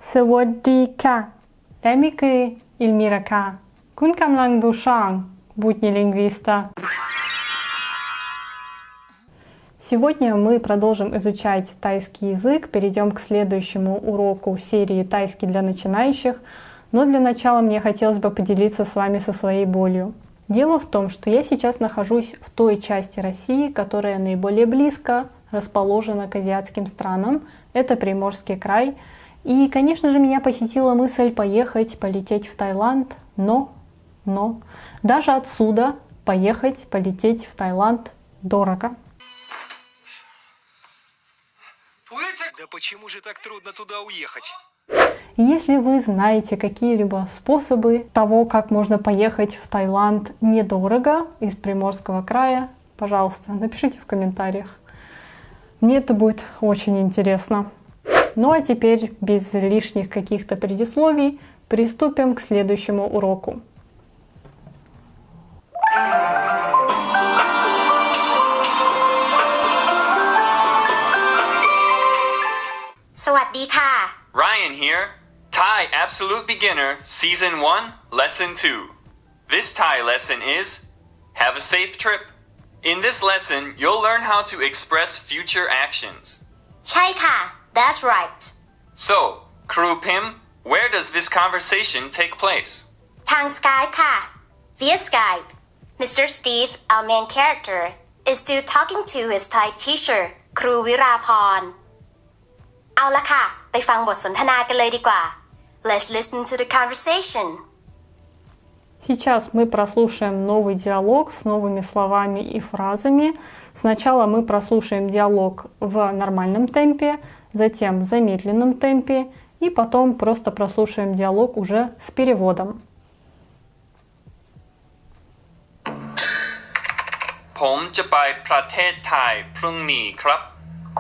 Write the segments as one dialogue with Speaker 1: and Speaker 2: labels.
Speaker 1: Sawadika. Lemike Ilmiraka. Kun kamlang душан, будни лингвиста. Сегодня мы продолжим изучать тайский язык, перейдем к следующему уроку серии «Тайский для начинающих». Но для начала мне хотелось бы поделиться с вами со своей болью. Дело в том, что я сейчас нахожусь в той части России, которая наиболее близко расположена к азиатским странам. Это Приморский край. И, конечно же, меня посетила мысль поехать, полететь в Таиланд, но даже отсюда поехать, полететь в Таиланд дорого.
Speaker 2: Да почему же так трудно туда уехать?
Speaker 1: Если вы знаете какие-либо способы того, как можно поехать в Таиланд недорого из Приморского края, пожалуйста, напишите в комментариях. Мне это будет очень интересно. Ну а теперь без лишних каких-то предисловий приступим к следующему уроку.
Speaker 3: Саваддика.
Speaker 2: Ryan here. Thai Absolute Beginner, Season 1, Lesson 2. This Thai lesson is Have a safe trip. In this lesson, you'll learn how to express future actions.
Speaker 3: ใช่ค่ะ That's right.
Speaker 2: So, Crew Pim, where does this conversation take place?
Speaker 3: ทาง Skype ค่ะ Via Skype Mr. Steve, our main character, is still talking to his Thai teacher ครูวิราพรเอาละค่ะไปฟังบทสนทนากันเลยดีกว่า Let's listen to the conversation.
Speaker 1: Сейчас мы прослушаем новый диалог с новыми словами и фразами. Сначала мы прослушаем диалог в нормальном темпе, затем в замедленном темпе, и потом просто прослушаем диалог уже с переводом.
Speaker 2: ผมจะไปประเทศไทยพรุ่งนี้ครับ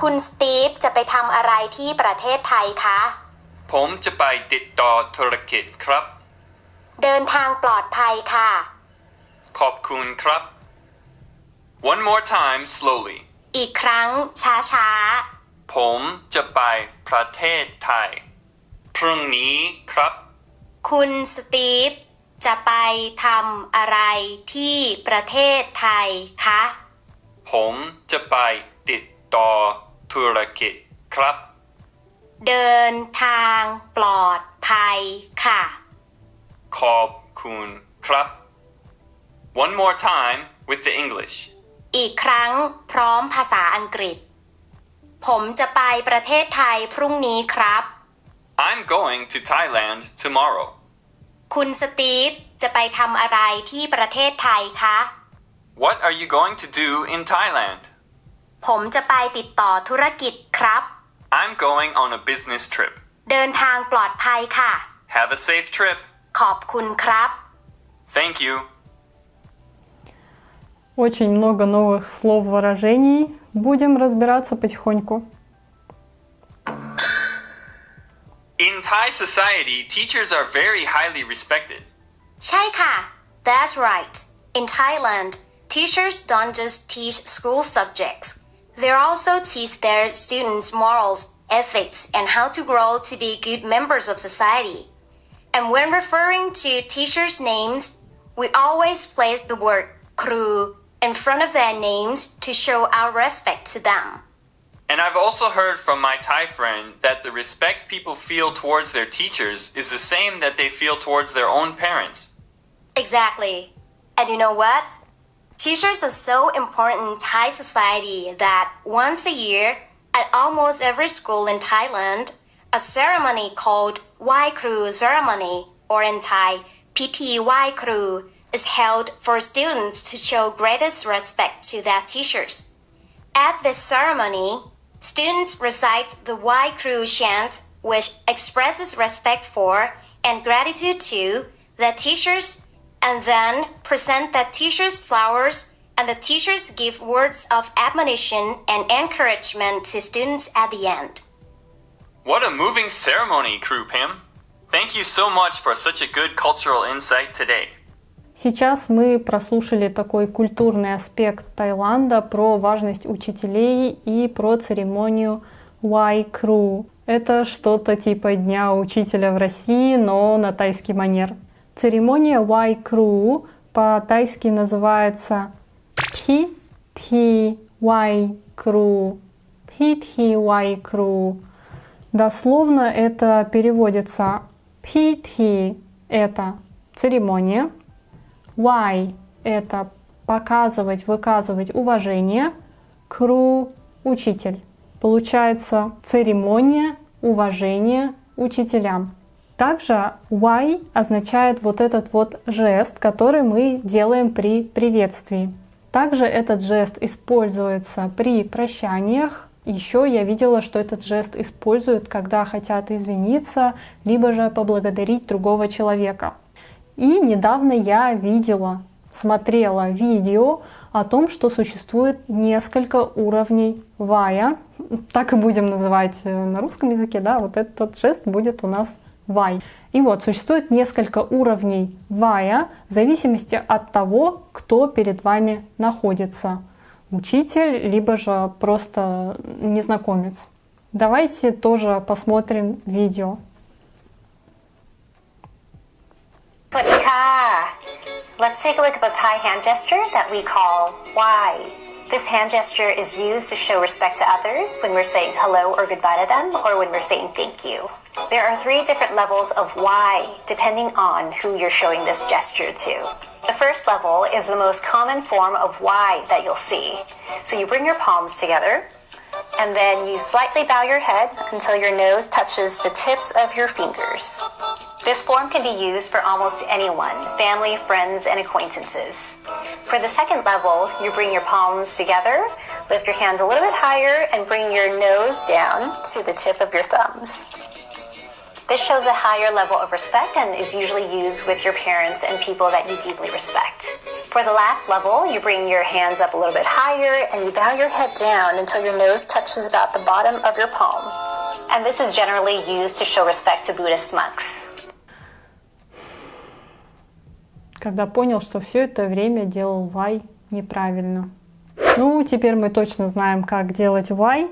Speaker 3: คุณสตีฟจะไปทำอะไรที่ประเทศไทยคะ
Speaker 2: ผมจะไปติดต่อธุรกิจครับ
Speaker 3: เดินทางปลอดภัยค่ะ
Speaker 2: ขอบคุณครับ One more time slowly.
Speaker 3: อีกครั้งช้า
Speaker 2: ผมจะไปประเทศไทยพรุ่งนี้ครับ
Speaker 3: ๆคุณสตีฟจะไปทำอะไรที่ประเทศไทยคะ
Speaker 2: ผมจะไปติดต่อธุรกิจครับ
Speaker 3: เดินทางปลอดภัยค่ะ
Speaker 2: ขอบคุณครับ One more time with the English.
Speaker 3: อีกครั้งพร้อมภาษาอังกฤษผมจะไปประเทศไทยพรุ่งนี้ครับ
Speaker 2: I'm going to Thailand tomorrow.
Speaker 3: คุณสตีฟจะไปทำอะไรที่ประเทศไทยคะ
Speaker 2: What are you going to do in Thailand?
Speaker 3: ผมจะไปติดต่อธุรกิจครับ
Speaker 2: I'm going on a business trip.
Speaker 3: เดินทางปลอดภัยค่ะ
Speaker 2: Have a safe trip.
Speaker 3: ขอบคุณครับ
Speaker 2: Thank you.
Speaker 1: Очень много новых слов, выражений. Будем разбираться потихоньку.
Speaker 2: In Thai society, teachers are very highly respected.
Speaker 3: ใช่ค่ะ That's right. In Thailand, teachers don't just teach school subjects. They also teach their students morals, ethics, and how to grow to be good members of society. And when referring to teachers' names, we always place the word ครู in front of their names to show our respect to them.
Speaker 2: And I've also heard from my Thai friend that the respect people feel towards their teachers is the same that they feel towards their own parents.
Speaker 3: Exactly. And you know what? Teachers are so important in Thai society that once a year, at almost every school in Thailand, a ceremony called Wai Kru ceremony, or in Thai, PT Wai Kru, is held for students to show greatest respect to their teachers. At this ceremony, students recite the Wai Kru chant, which expresses respect for and gratitude to their teachers, and then present the teachers flowers, and the teachers give words of admonition and encouragement to students at the end.
Speaker 2: What a moving ceremony, Crew Pim. Thank you so much for such a good cultural insight today.
Speaker 1: Сейчас мы прослушали такой культурный аспект Таиланда про важность учителей и про церемонию Wai Kru. Это что-то типа Дня учителя в России, но на тайский манер. Церемония Вай Кру по-тайски называется Пхи Тхи Вай Кру. Пхи Тхи Вай Кру. Дословно это переводится Пхи Тхи – это церемония, Вай – это показывать, выказывать уважение, Кру – учитель. Получается церемония уважения учителям. Также why означает вот этот вот жест, который мы делаем при приветствии. Также этот жест используется при прощаниях. Еще я видела, что этот жест используют, когда хотят извиниться, либо же поблагодарить другого человека. И недавно я смотрела видео о том, что существует несколько уровней вая. Так и будем называть на русском языке, да, вот этот жест будет у нас вай. И вот, существует несколько уровней вая в зависимости от того, кто перед вами находится. Учитель, либо же просто незнакомец. Давайте тоже посмотрим видео.
Speaker 3: Let's take a look at the Thai hand gesture that we call why. This hand gesture is used to show respect to others when we're saying hello or goodbye to them, or when we're saying thank you. There are 3 different levels of why, depending on who you're showing this gesture to. The first level is the most common form of why that you'll see. So you bring your palms together, and then you slightly bow your head until your nose touches the tips of your fingers. This form can be used for almost anyone, family, friends, and acquaintances. For the second level, you bring your palms together, lift your hands a little bit higher, and bring your nose down to the tip of your thumbs. This shows a higher level of respect and is usually used with your parents and people that you deeply respect. For the last level, you bring your hands up a little bit higher and you bow your head down until your nose touches about the bottom of your palm. And this is generally used to show respect to Buddhist monks.
Speaker 1: Когда понял, что все это время делал вай неправильно. Ну, теперь мы точно знаем, как делать вай,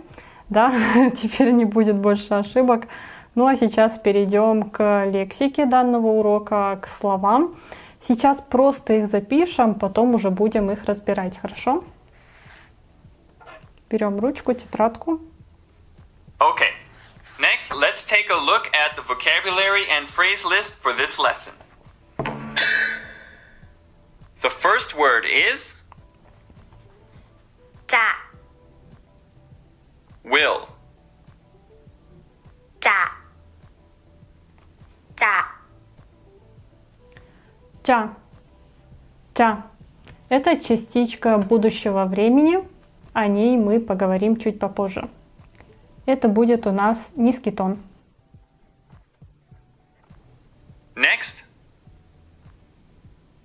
Speaker 1: да, теперь не будет больше ошибок. Ну а сейчас перейдем к лексике данного урока, к словам. Сейчас просто их запишем, потом уже будем их разбирать, хорошо? Берем ручку, тетрадку.
Speaker 2: Okay, next let's take a look at the vocabulary and phrase list for this lesson. The first word is
Speaker 3: จะ
Speaker 2: will.
Speaker 3: จะ
Speaker 1: Ча. Ча. Это частичка будущего времени. О ней мы поговорим чуть попозже. Это будет у нас низкий тон.
Speaker 2: Next,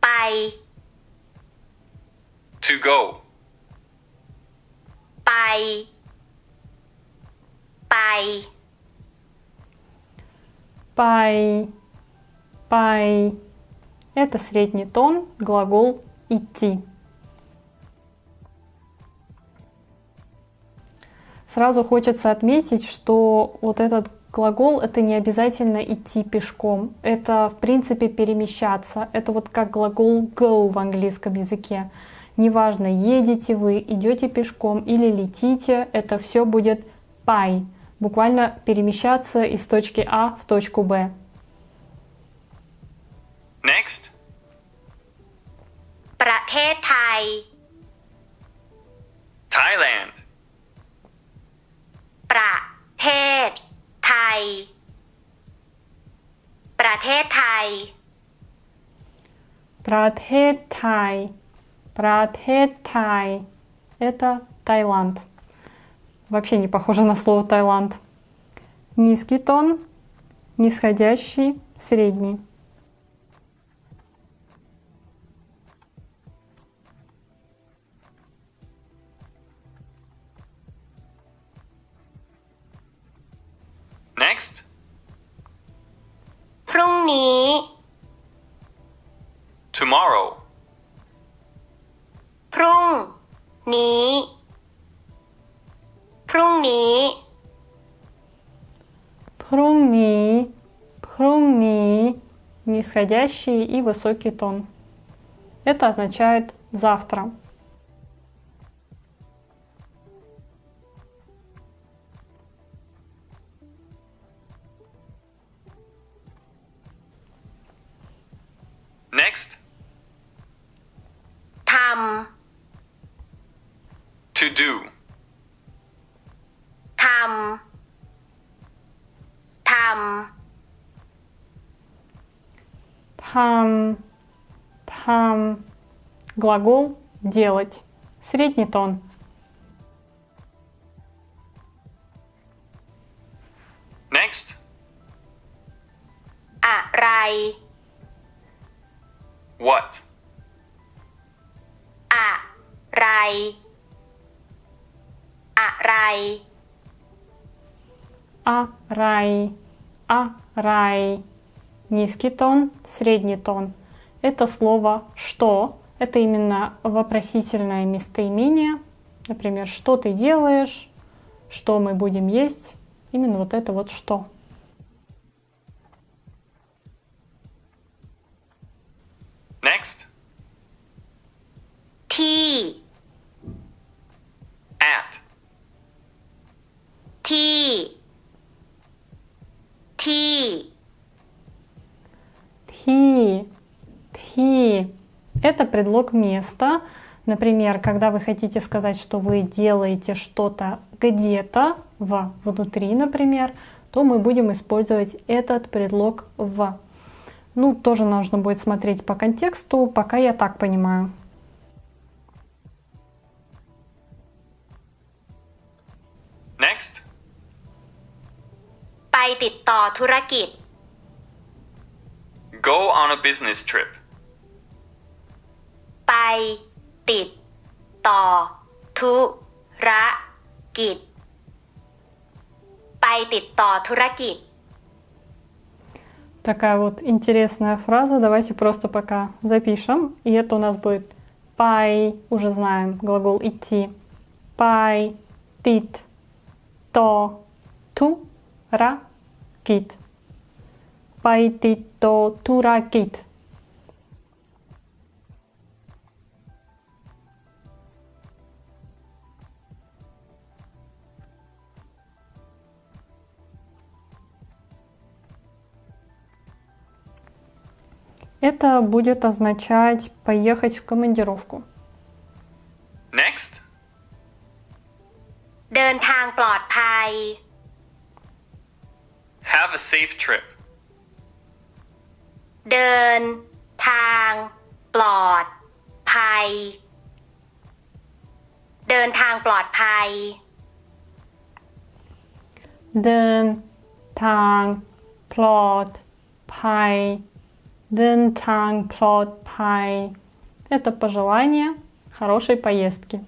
Speaker 3: ไป
Speaker 2: to go.
Speaker 3: ไป
Speaker 1: Пай. Пай. Это средний тон, глагол идти. Сразу хочется отметить, что вот этот глагол — это не обязательно идти пешком. Это, в принципе, перемещаться. Это вот как глагол go в английском языке. Неважно, едете вы, идете пешком или летите, это все будет пай. Буквально перемещаться из точки А в точку Б.
Speaker 2: Next,
Speaker 3: ประเทศไทย
Speaker 2: Thailand.
Speaker 3: ประเทศไทย ประเทศไทย
Speaker 1: Пратхет Тай. Пратхет Тай. Это Таиланд. Вообще не похоже на слово Таиланд. Низкий тон, нисходящий, средний.
Speaker 2: Next,
Speaker 3: พรุ่งนี้
Speaker 2: tomorrow.
Speaker 3: พรุ่งนี้ พรุ่งนี้
Speaker 1: Прунни. нисходящий и высокий тон. Это означает завтра.
Speaker 2: Next,
Speaker 3: ท
Speaker 2: to do.
Speaker 3: ำ ทำ ทำ
Speaker 1: Пам, пам. Глагол делать. Средний тон.
Speaker 2: Next,
Speaker 3: อะไร
Speaker 2: what.
Speaker 3: อะไร อะไร
Speaker 1: Арай, арай. Низкий тон, средний тон. Это слово «что». Это именно вопросительное местоимение. Например, что ты делаешь, что мы будем есть. Именно вот это вот «что».
Speaker 2: Next,
Speaker 3: ที่
Speaker 2: at.
Speaker 3: ที่ ที่
Speaker 1: Ти, ти. Это предлог места. Например, когда вы хотите сказать, что вы делаете что-то где-то, внутри, например, то мы будем использовать этот предлог в. Ну, тоже нужно будет смотреть по контексту, пока я так понимаю.
Speaker 2: Next,
Speaker 3: ไปติดต่อธุรกิจ
Speaker 2: go on a business trip.
Speaker 3: ไปติดต่อธุรกิจ ไปติดต่อธุรกิจ
Speaker 1: Такая вот интересная фраза. Давайте просто пока запишем. И это у нас будет пай, уже знаем, глагол идти. Пай, тит, то, ту, ра, кит. Пай, тит, то, ту, ра, кит. Это будет означать поехать в командировку.
Speaker 2: Next,
Speaker 3: เดินทางปลอดภัย
Speaker 2: have a safe trip.
Speaker 3: เดินทางปลอดภัย เดินทางปลอดภัย
Speaker 1: Дэн, танг, плот, пай. Дэн, танг, плот, пай. Это пожелание хорошей поездки.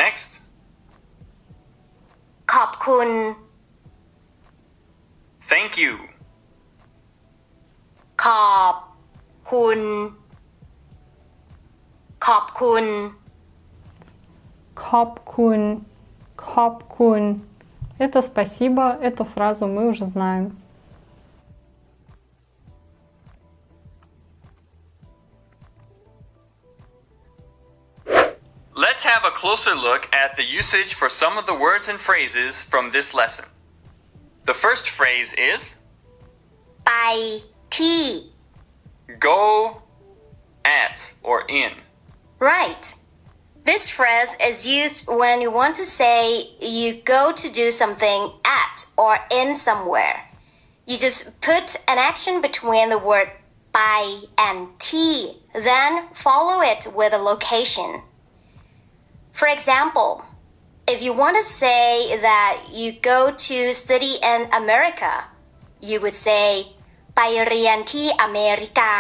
Speaker 2: Next,
Speaker 3: ขอบคุณ
Speaker 2: thank you.
Speaker 3: ขอบคุณ ขอบคุณ
Speaker 1: Хопкун, хопкун. Это спасибо, эту фразу мы уже знаем.
Speaker 2: Let's have a closer look at the usage for some of the words and phrases from this lesson. The first phrase is
Speaker 3: ไปที่
Speaker 2: go at or in.
Speaker 3: Right. This phrase is used when you want to say you go to do something at or in somewhere. You just put an action between the word ไป andที่, then follow it with a location. For example, if you want to say that you go to study in America, you would say ไปเรียนที่อเมริกา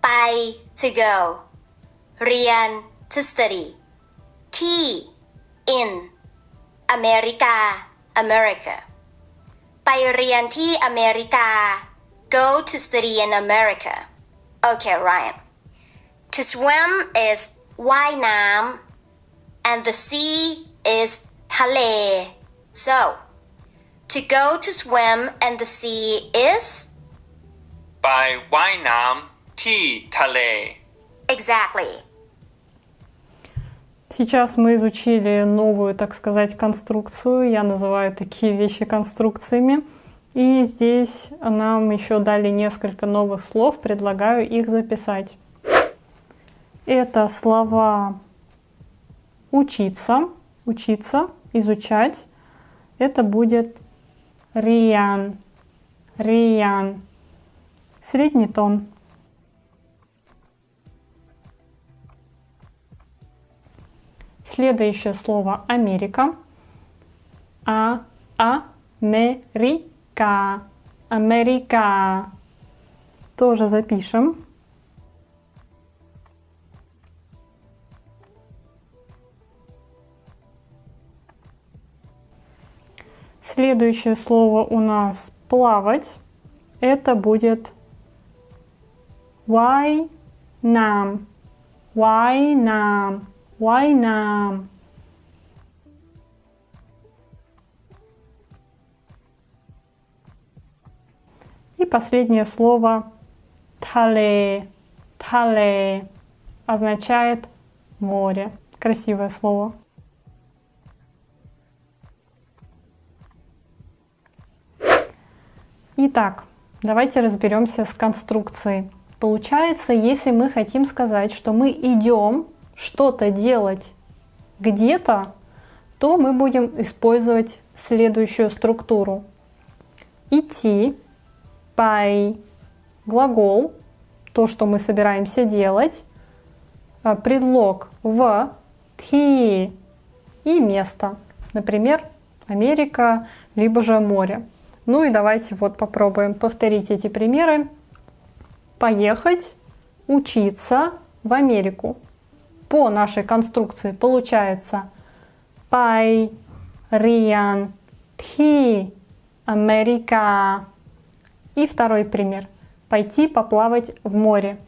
Speaker 3: ไป to go, เรียน to study, ที่ in, อเมริกา America. ไปเรียนที่อเมริกา go to study in America. Okay, Ryan. To swim is ว่ายน้ำ and the sea is ทะเล So, to go to swim and the sea is
Speaker 2: by ว่ายน้ำที่ทะเล
Speaker 3: exactly.
Speaker 1: Сейчас мы изучили новую, так сказать, конструкцию. Я называю такие вещи конструкциями. И здесь нам еще дали несколько новых слов. Предлагаю их записать. Это слова учиться, учиться, изучать. Это будет риян, риян. Средний тон. Следующее слово Америка. Америка. Америка. Тоже запишем. Следующее слово у нас плавать. Это будет вайнам. Вайнам. Вайнам. И последнее слово тале. Тале означает море. Красивое слово. Итак, давайте разберемся с конструкцией. Получается, если мы хотим сказать, что мы идем что-то делать где-то, то мы будем использовать следующую структуру. Идти, пай, глагол, то, что мы собираемся делать, предлог в, ти и место. Например, Америка, либо же море. Ну и давайте вот попробуем повторить эти примеры. Поехать, учиться в Америку. По нашей конструкции получается пай, риан, ти, Америка. И второй пример. Пойти поплавать в море.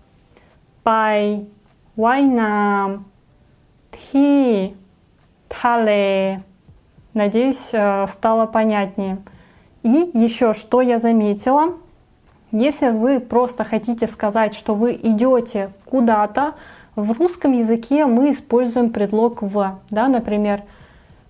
Speaker 1: Пай, вайнам, ти, тале. Надеюсь, стало понятнее. И еще что я заметила. Если вы просто хотите сказать, что вы идете куда-то, в русском языке мы используем предлог «в». Да? Например,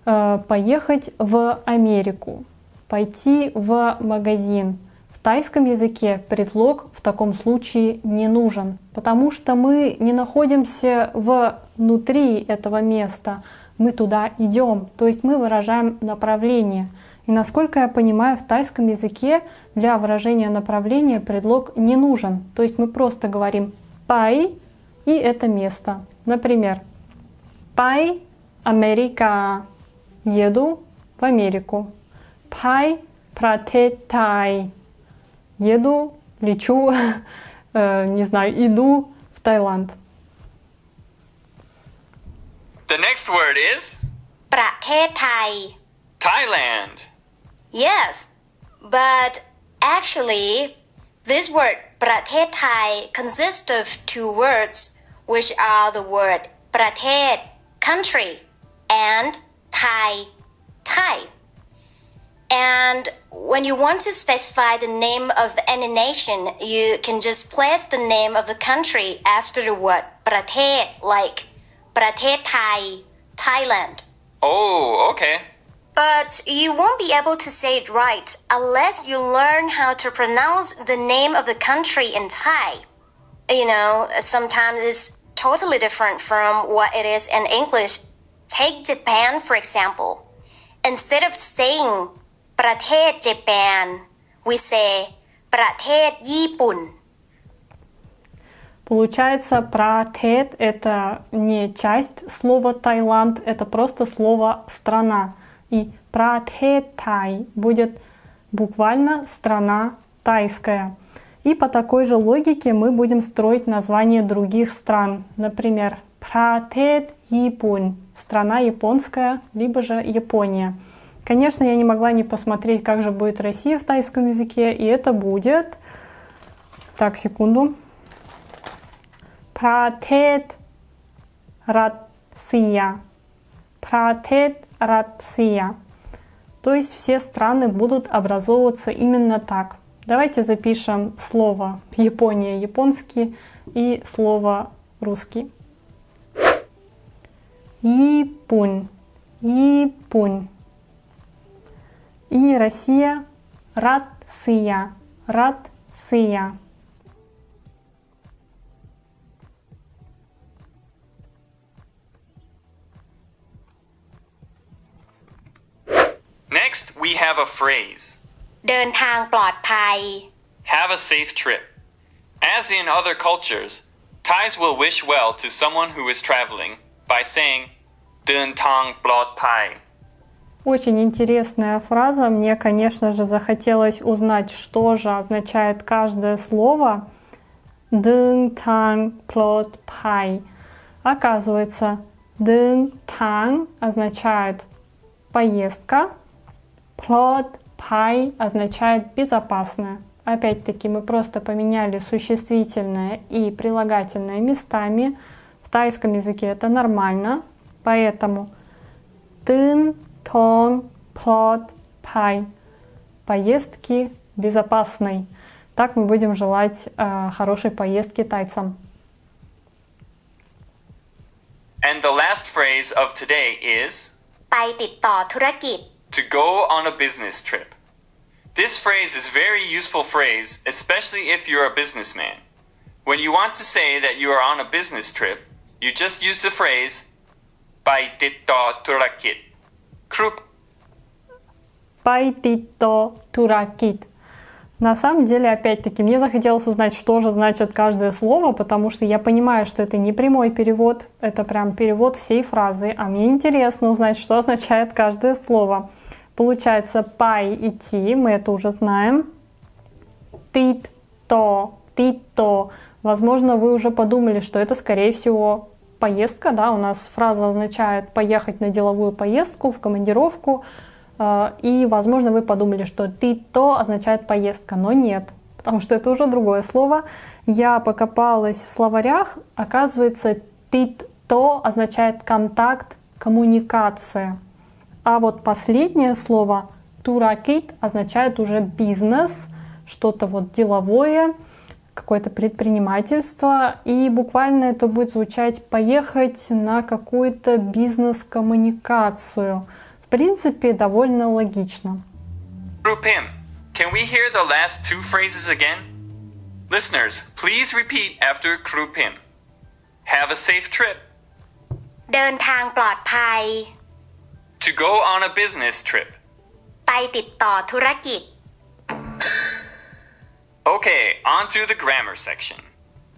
Speaker 1: поехать в Америку, пойти в магазин. В тайском языке предлог в таком случае не нужен, потому что мы не находимся внутри этого места, мы туда идем, то есть мы выражаем направление. И насколько я понимаю, в тайском языке для выражения направления предлог не нужен. То есть мы просто говорим «пай» и это место. Например, «пай Америка» — еду в Америку. «Пай пратет Тай» — еду, лечу, не знаю, иду в Таиланд.
Speaker 2: The next word is
Speaker 3: ประเทศไทย
Speaker 2: Thailand.
Speaker 3: Yes, but actually, this word ประเทศไทย consists of two words, which are the word ประเทศ country and Thai, Thai. And when you want to specify the name of any nation, you can just place the name of the country after the word ประเทศ like ประเทศไทย Thailand.
Speaker 2: Oh, okay.
Speaker 3: But you won't be able to say it right unless you learn how to pronounce the name of the country in Thai. You know, sometimes it's totally different from what it is in English. Take Japan, for example. Instead of saying ประเทศ Japan, we say ประเทศญี่ปุ่น.
Speaker 1: Получается, пратет — это не часть слова Таиланд, это просто слово страна. И пратет Тай будет буквально страна тайская. И по такой же логике мы будем строить названия других стран. Например, пратет Японь — страна японская, либо же Япония. Конечно, я не могла не посмотреть, как же будет Россия в тайском языке, и это будет... Так, секунду. Пратет Россия. Пратет Россия. То есть все страны будут образовываться именно так. Давайте запишем слово Япония японский и слово русский. Японь. Японь. И Россия. Россия. Россия.
Speaker 2: Next, we have a phrase.
Speaker 3: เดินทางปลอดภัย
Speaker 2: Have a safe trip. As in other cultures, Thais will wish well to someone who is traveling by saying เดินทางปลอดภัย
Speaker 1: Очень интересная фраза. Мне, конечно же, захотелось узнать, что же означает каждое слово. Дын танг плот пай. Оказывается, дын танг означает поездка. Плот пай означает безопасная. Опять-таки мы просто поменяли существительное и прилагательное местами. В тайском языке это нормально. Поэтому тын тон плот пай. Поездки безопасной. Так мы будем желать хорошей поездки тайцам.
Speaker 2: And the last phrase of today is
Speaker 3: ไปติดต่อธุรกิจ
Speaker 2: to go on a business trip. This phrase is a very useful phrase, especially if you're a businessman. When you want to say that you are on a business trip, you just use the phrase ไปติดต่อธุรกิจ Krup.
Speaker 1: Пайтито туракит. На самом деле, опять-таки, мне захотелось узнать, что же значит каждое слово, потому что я понимаю, что это не прямой перевод, это прям перевод всей фразы, а мне интересно узнать, что означает каждое слово. Получается, пай идти, мы это уже знаем. Тито. Возможно, вы уже подумали, что это, скорее всего, поездка, да, у нас фраза означает поехать на деловую поездку, в командировку, и, возможно, вы подумали, что «тито» означает «поездка», но нет, потому что это уже другое слово. Я покопалась в словарях, оказывается, «тито» означает «контакт», «коммуникация». А вот последнее слово «туракит» означает уже «бизнес», что-то вот деловое, какое-то предпринимательство, и буквально это будет звучать «поехать на какую-то бизнес-коммуникацию». В принципе, довольно логично.
Speaker 2: Krupim. Can we hear the last two phrases again? Listeners, please repeat after Krupim. Have a safe trip.
Speaker 3: เดินทางปลอดภัย
Speaker 2: To go on a business trip.
Speaker 3: ไปติดต่อธุรกิจ
Speaker 2: Okay, on to the grammar section.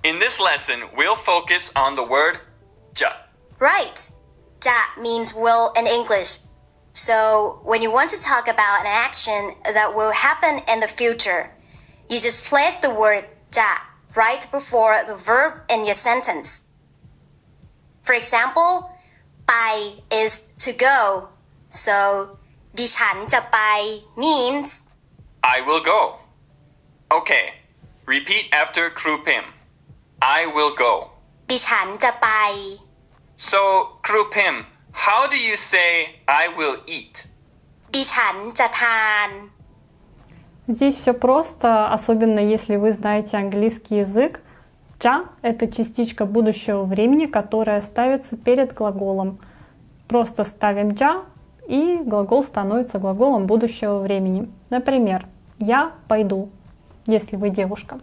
Speaker 2: In this lesson, we'll focus on the word ja.
Speaker 3: Right. จะ means will in English. So when you want to talk about an action that will happen in the future, you just place the word จะ right before the verb in your sentence. For example, ไป is to go. So ดิฉันจะไป means
Speaker 2: I will go. Okay, repeat after Krupim. I will go.
Speaker 3: ดิฉันจะไป
Speaker 2: So, Krupim, how do you say I will eat?
Speaker 3: ดิฉันจะทาน
Speaker 1: Здесь все просто, особенно если вы знаете английский язык. «Ча» — это частичка будущего времени, которая ставится перед глаголом. Просто ставим «ча», и глагол становится глаголом будущего времени. Например, «я пойду», если вы девушка.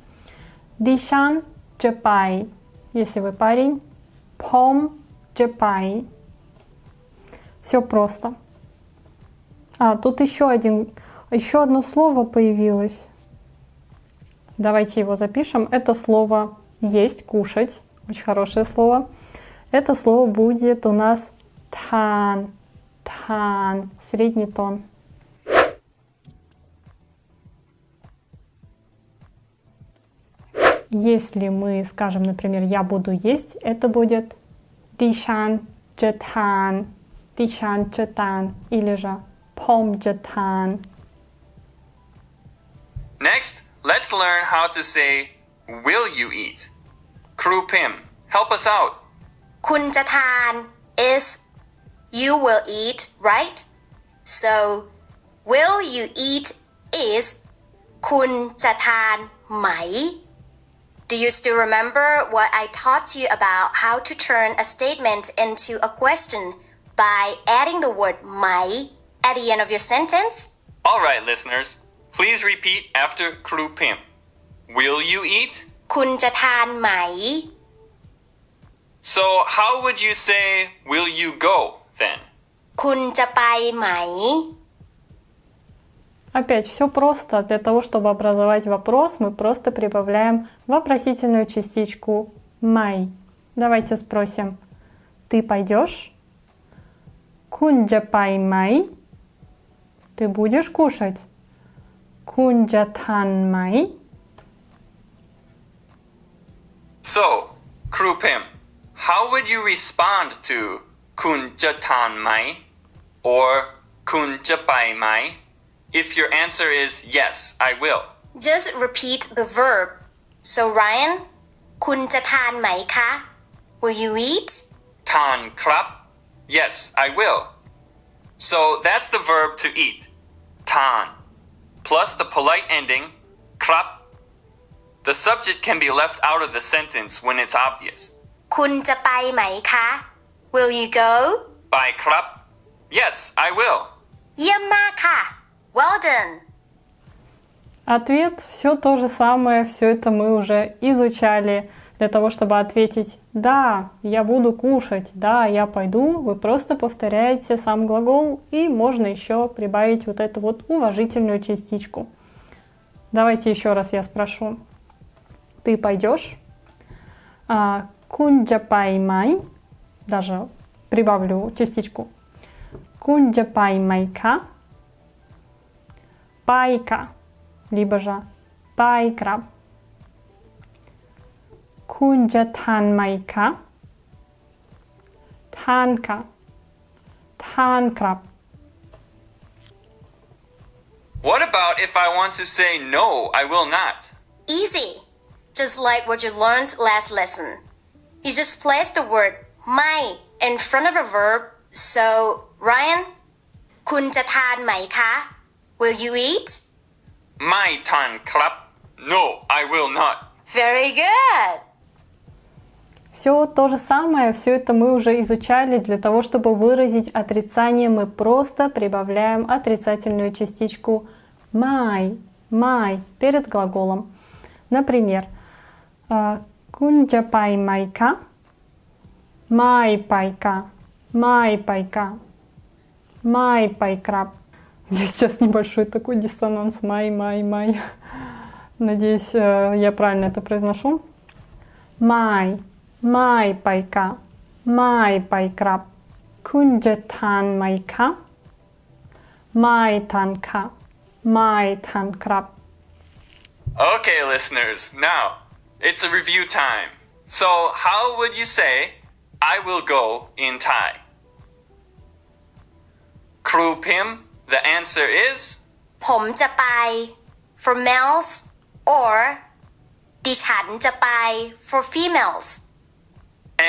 Speaker 1: «Дишан чепай», если вы парень. «Пом чепай». Все просто. Тут еще одно слово появилось. Давайте его запишем. Это слово «есть», «кушать». Очень хорошее слово. Это слово будет у нас «тан». «Тан». Средний тон. Если мы скажем, например, «я буду есть», это будет «дишан четан», «дишан четан» или же «пом четан».
Speaker 2: Next, let's learn how to say will you eat. Krupim, Help us out.
Speaker 3: คุณจะทาน is you will eat, right? So will you eat is คุณจะทานไหม Do you still remember what I taught you about how to turn a statement into a question by adding the word ไหม at the end of your sentence?
Speaker 2: All right, listeners, please repeat after Kru Pim. Will you eat?
Speaker 3: คุณจะทานไหม
Speaker 2: So how would you say will you go then?
Speaker 3: คุณจะไปไหม
Speaker 1: Опять все просто. Для того, чтобы образовать вопрос, мы просто прибавляем вопросительную частичку «май». Давайте спросим. Ты пойдешь? Кунджа пай май? Ты будешь кушать? Кунджа тан май?
Speaker 2: So, Kru Pim, how would you respond to Kun Jatan Mai or Kun Japai Mai if your answer is yes, I will?
Speaker 3: Just repeat the verb. So Ryan, คุณจะทานไหมคะ Will you eat?
Speaker 2: Tan krap? Yes, I will. So that's the verb to eat. Tan. Plus the polite ending, krap. The subject can be left out of the sentence when it's obvious.
Speaker 3: คุณจะไปไหมคะ Will you go?
Speaker 2: By krap? Yes, I will.
Speaker 3: เยี่ยมมากค่ะ Well done.
Speaker 1: Ответ все то же самое, все это мы уже изучали. Для того, чтобы ответить «да, я буду кушать», «да, я пойду», вы просто повторяете сам глагол, и можно еще прибавить вот эту вот уважительную частичку. Давайте еще раз я спрошу. Ты пойдешь? Кунджа паймай. Даже прибавлю частичку. Кунджа паймайка. Пайка. Либо же пайкраб. Кунджа танмайка. Танка. Танкраб.
Speaker 2: What about if I want to say no, I will not?
Speaker 3: Easy. Just like what you learned last lesson. You just place the word ไม่ in front of a verb. So, Ryan, คุณจะทานไหมคะ Will you eat?
Speaker 2: My tan krap? No, I will not.
Speaker 3: Very good.
Speaker 1: Все то же самое, все это мы уже изучали. Для того, чтобы выразить отрицание, мы просто прибавляем отрицательную частичку «май», «май» перед глаголом. Например, «кунджа пай майка», «май пайка», «май пайка», «май пайкраб». У меня сейчас небольшой такой диссонанс «май», «май», «май». Надеюсь, я правильно это произношу. «Май». Май пайка, май пайкраб, кунджа тан майка, май танка, май танкраб.
Speaker 2: Okay, listeners, now it's a review time. So, how would you say I will go in Thai? Kru Pim, the answer is
Speaker 3: ผมจะไป for males or ดิฉันจะไป for females.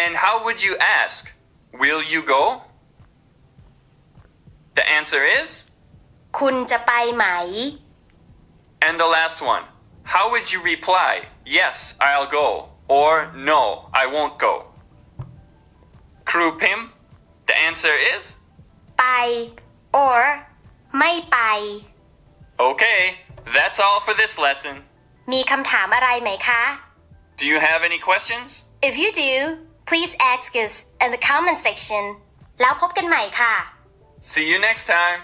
Speaker 2: And how would you ask? Will you go? The answer is
Speaker 3: คุณจะไปไหม
Speaker 2: And the last one. How would you reply? Yes, I'll go. Or no, I won't go. Kru Pim, the answer is
Speaker 3: ไป or ไม่ไป
Speaker 2: Okay, that's all for this lesson.
Speaker 3: มีคำถามอะไรไหมคะ
Speaker 2: Do you have any questions?
Speaker 3: If you do, please ask us in the comment section แล้วพบกันใหม่ค่ะ
Speaker 2: See you next time.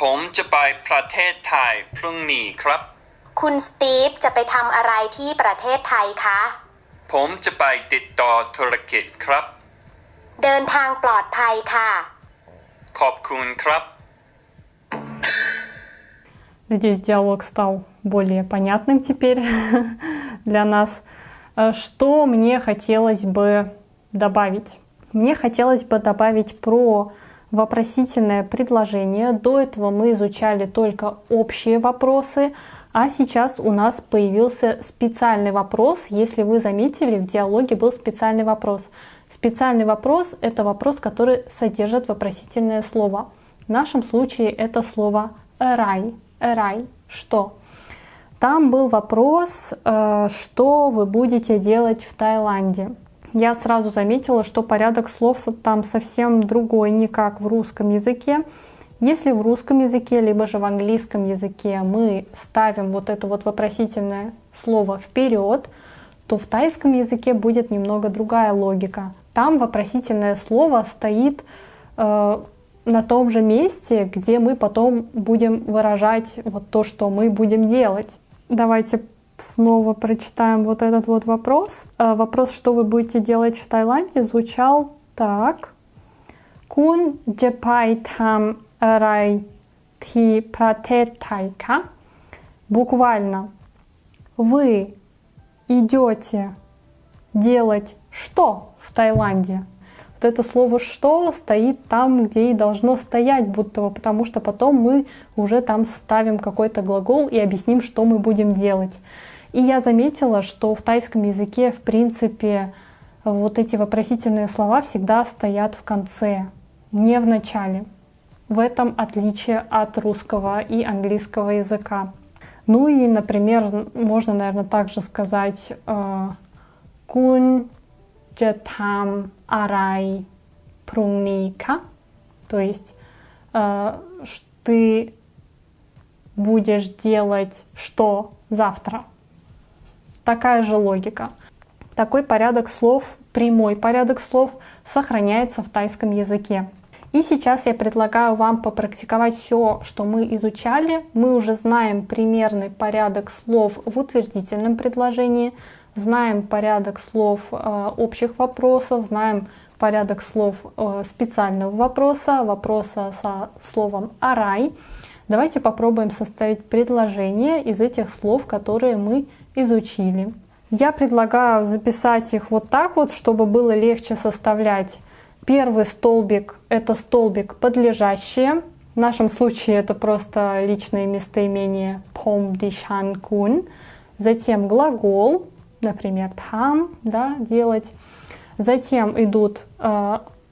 Speaker 2: ผมจะไปประเทศไทยพรุ่งนี้ครับ
Speaker 3: คุณสตีฟจะไปทำอะไรที่ประเทศไทยคะ
Speaker 2: ผมจะไปติดต่อธุรกิจครับ
Speaker 3: เดินทางปลอดภัยค่ะ
Speaker 2: ขอบคุณครับ
Speaker 1: Надеюсь, диалог стал более понятным теперь для нас. Что мне хотелось бы добавить? Мне хотелось бы добавить про вопросительное предложение. До этого мы изучали только общие вопросы, А сейчас у нас появился специальный вопрос. Если вы заметили, в диалоге был специальный вопрос. Специальный вопрос — это вопрос, который содержит вопросительное слово. В нашем случае это слово «рай». «Рай» — что? Там был вопрос, что вы будете делать в Таиланде. Я сразу заметила, что порядок слов там совсем другой, не как в русском языке. Если в русском языке, либо же в английском языке мы ставим вот это вот вопросительное слово вперед, то в тайском языке будет немного другая логика. Там вопросительное слово стоит на том же месте, где мы потом будем выражать вот то, что мы будем делать. Давайте снова прочитаем вот этот вот вопрос. Вопрос, что вы будете делать в Таиланде, звучал так. Кун джепай там рай ти пратет тайка. Буквально. Вы идете делать что в Таиланде? Вот это слово «что» стоит там, где и должно стоять, будто бы, потому что потом мы уже там ставим какой-то глагол и объясним, что мы будем делать. И я заметила, что в тайском языке, в принципе, вот эти вопросительные слова всегда стоят в конце, не в начале. В этом отличие от русского и английского языка. Ну и, например, можно, наверное, также сказать «кун джетам арай пруника», то есть ты будешь делать что завтра. Такая же логика. Такой порядок слов, прямой порядок слов сохраняется в тайском языке. И сейчас я предлагаю вам попрактиковать все, что мы изучали. Мы уже знаем примерный порядок слов в утвердительном предложении, знаем порядок слов общих вопросов, знаем порядок слов специального вопроса, вопроса со словом «арай». Давайте попробуем составить предложение из этих слов, которые мы изучили. Я предлагаю записать их вот так вот, чтобы было легче составлять. Первый столбик — это столбик подлежащее. В нашем случае это просто личное местоимение «пом дишан кун». Затем глагол, например, «там», да, делать. Затем идут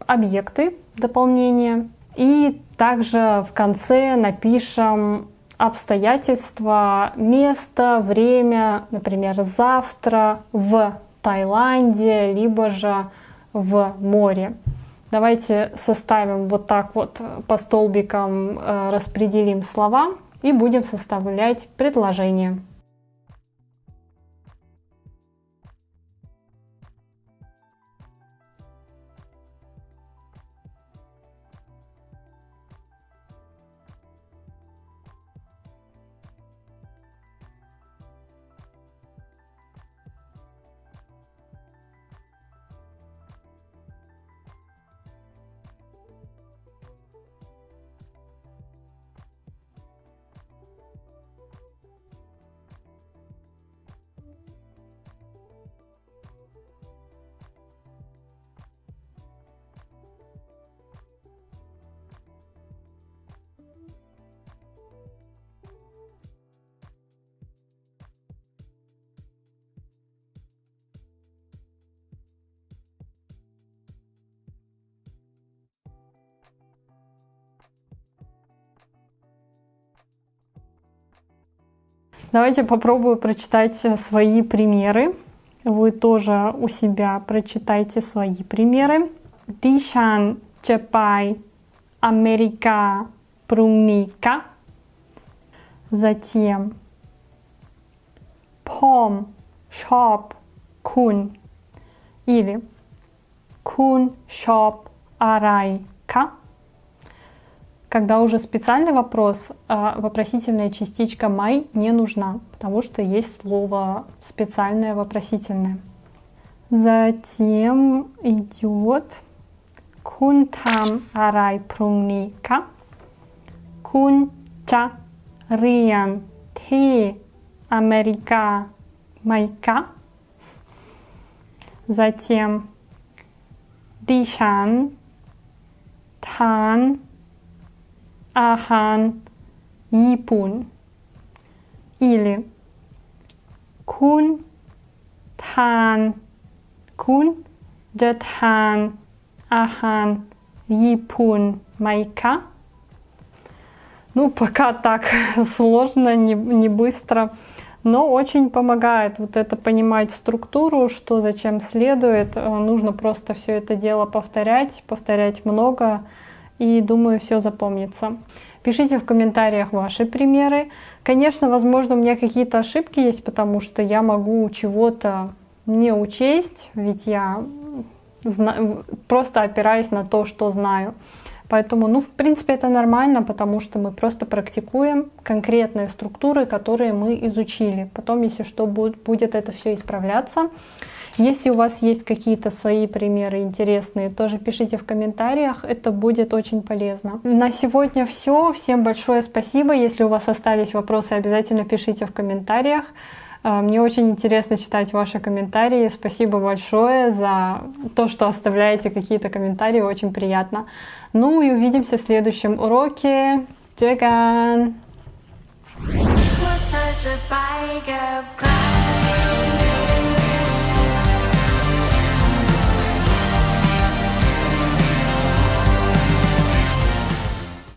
Speaker 1: объекты дополнения. И также в конце напишем обстоятельства, место, время, например, завтра в Таиланде, либо же в море. Давайте составим вот так вот по столбикам, распределим слова и будем составлять предложение. Давайте попробую прочитать свои примеры. Вы тоже у себя прочитайте свои примеры. Дишан чепай Америка пруника. Затем пом шоп кун или кун шоп арайка. Когда уже специальный вопрос, вопросительная частичка «май» не нужна, потому что есть слово специальное вопросительное. Затем идет «кун там арай пруника», «кун ча риан ти Америка майка». Затем «дишан тан ахан Япон». или кун тан, кун джатхан, ахан, япун, майка. Ну, пока так сложно, не быстро, но очень помогает вот это понимать структуру, что зачем следует. Нужно просто все это дело повторять много, и думаю, все запомнится. Пишите в комментариях ваши примеры. Конечно, возможно, у меня какие-то ошибки есть, потому что я могу чего-то не учесть, ведь я просто опираюсь на то, что знаю. Поэтому, ну, в принципе, это нормально, потому что мы просто практикуем конкретные структуры, которые мы изучили. Потом, если что, будет это все исправляться. Если у вас есть какие-то свои примеры интересные, тоже пишите в комментариях, это будет очень полезно. На сегодня все. Всем большое спасибо. Если у вас остались вопросы, обязательно пишите в комментариях. Мне очень интересно читать ваши комментарии. Спасибо большое за то, что оставляете какие-то комментарии. Очень приятно. Ну и увидимся в следующем уроке. Джиган!